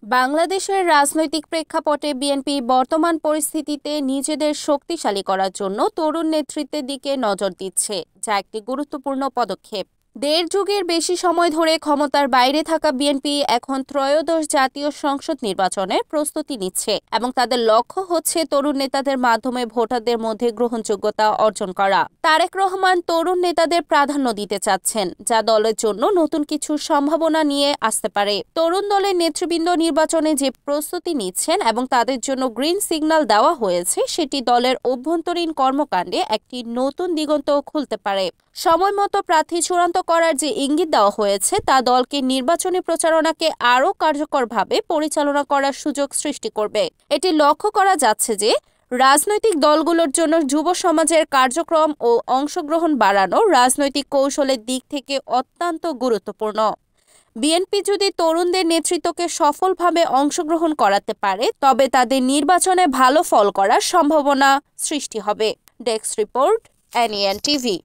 বাংলাদেশের রাজনৈতিক প্রেক্ষাপটে বিএনপি বর্তমান পরিস্থিতিতে নিজেদের শক্তিশালী করার জন্য তরুণ নেতৃত্বের দিকে নজর দিচ্ছে, যা একটি গুরুত্বপূর্ণ পদক্ষেপ। দেড় যুগের বেশি সময় ধরে ক্ষমতার বাইরে থাকা বিএনপি এখন ত্রয়োদশ জাতীয় সংসদ নির্বাচনের প্রস্তুতি নিচ্ছে এবং তাদের লক্ষ্য হচ্ছে তরুণ নেতাদের মাধ্যমে ভোটারদের মধ্যে গ্রহণযোগ্যতা অর্জন করা। তারেক রহমান তরুণ নেতাদের প্রাধান্য দিতে চাচ্ছেন, যা দলের জন্য নতুন কিছু সম্ভাবনা নিয়ে আসতে পারে। তরুণ দলের নেতৃবৃন্দ নির্বাচনে যে প্রস্তুতি নিচ্ছেন এবং তাদের জন্য গ্রিন সিগন্যাল দেওয়া হয়েছে, সেটি দলের অভ্যন্তরীণ কর্মকাণ্ডে একটি নতুন দিগন্ত খুলতে পারে। সময়মতো প্রার্থী চূড়ান্ত করার যে ইঙ্গিত দেওয়া হয়েছে, তা দলকে নির্বাচনী প্রচারণাকে আরও কার্যকরভাবে পরিচালনা করার সুযোগ সৃষ্টি করবে। এটি লক্ষ্য করা যাচ্ছে যে রাজনৈতিক দলগুলোর জন্য যুব সমাজের কার্যক্রম ও অংশগ্রহণ বাড়ানো রাজনৈতিক কৌশলের দিক থেকে অত্যন্ত গুরুত্বপূর্ণ। বিএনপি যদি তরুণদের নেতৃত্বকে সফলভাবে অংশগ্রহণ করাতে পারে, তবে তাদের নির্বাচনে ভালো ফল করার সম্ভাবনা সৃষ্টি হবে। Desk report, NN TV.